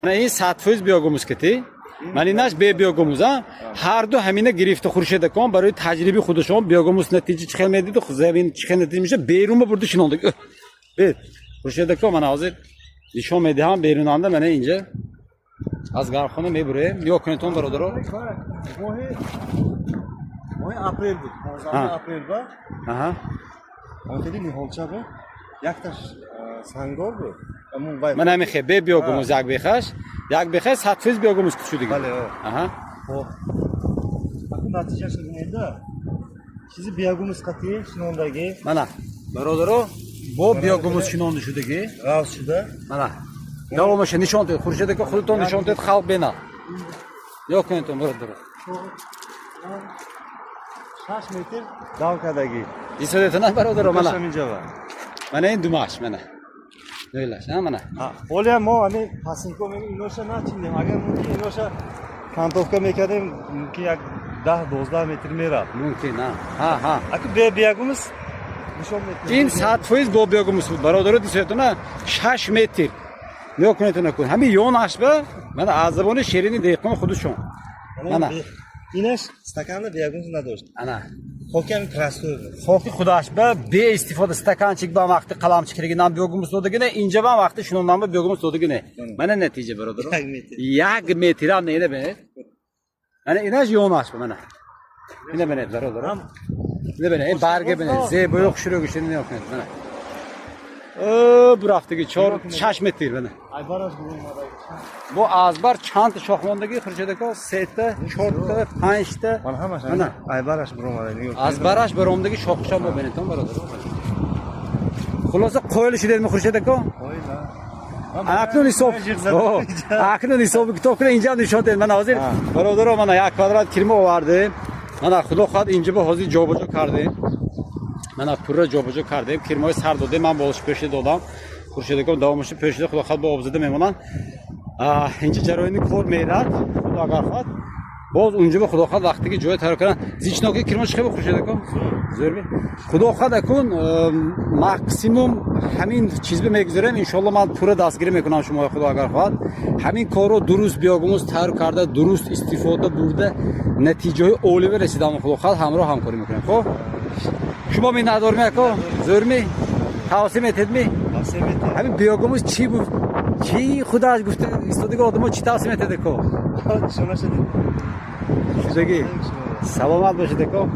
من این 100% بیاگوموس کتی من ایناش بیاگوموس هر دو همینه گرفته خورشید کام برای تجربه خودشون بیاگوموس نتیجه چه خیلی میدید و زمین چه خیلی نتیجه میشه بیرون برده شنونده بید خورشید کام من حاضر نشون میدهم بیرون آنده من اینجا از گارخانه میبره یا کنتون برادرو ماه اپریل بود 15 اپریل با اون دیدی میهولچا بود یک تاش سنگار بود من همین خیلی بیاگوموس یک بخش 100% بیاگوموس کشیده بله آها خب نتیجه شد میده چیزی بیاگوموس قطعی شنوندگی من برادرو با بیاگوموس شنونده شدگی راست شده من دوامش نشون داد خورشید که خودتون نشون داد خلق بینا یا کنتون برادرو 6 متر داو کردگی دیسادتون برادرو من اینجا من این دوماش من نویلاش نه من ولی ما همین پاسینکو میگیم اینوشا نچیدیم اگر ممکن اینوشا کانتوفکا میکردیم که یک 10-12 متر میرفت ممکن نه ها اگه بیاگوموس نشون میده این 100% با بیاگوموس بود برادرو دیسادتون 6 متر نیا کنتون نکن همین یون اشبه من از زبان شیرینی دقیقاً خودشون من اینش استکان بیاگوموس نداشت انا خوکم تراستور خوکی خداش به استفاده استکانچیک با وقتی قلمچی کردگی نام بیاگوموس دادگی نه اینجا با وقتی شنون نام بیاگوموس دادگی نه من نتیجه برادرو 1 متر هم نه ببینید من ایناش یون اشبه من اینه ببینید برادرو ببینید این برگه ببینید زیبا yok şuraya güçlerini yok من bu haftaki 6 متر بنه aybaras burun bu azbar çant şoxmondagi xurjadaka 3 ta 4 ta 5 ta من همش aybaras burun azbarash baromdagi shoxsham bu beni tom barodar xulosa qo'yilishi dedimi xurjadaka aknun hisobi kitob qilib inja nishon dedi man hozir barodaro mana 1 kvadrat kirma ovardim mana xudo xohlad inja bu hozir jobajo kardim mana purra jobajo kardim kirmoy sar dodem man bolish peshida dodam xurjadaka davomishi peshida xudo xohlad bu obzada memonan اینجا جراینی کار میرد خدا اگر خواهد باز اونجا به خدا خواهد وقتی که جای ترک کردن زیچناکی کرماش خیلی خوشیده کن زوربی خدا خواهد اکن ماکسیموم همین چیز به میگذارم انشالله من پورا دستگیری میکنم شما خدا اگر خواهد همین کارو درست بیاگوموس تر کرده درست استفاده برده نتیجه اولی رسیدم خدا خواهد همراه همکاری میکنم خب شما می ندار میکن زورمی توصیه میتید می همین بیاگوموس چی بود چی خدا از گفته استادگی آدم‌ها چی توصیه میتید کو شما شدید شدگی سلامت باشید کو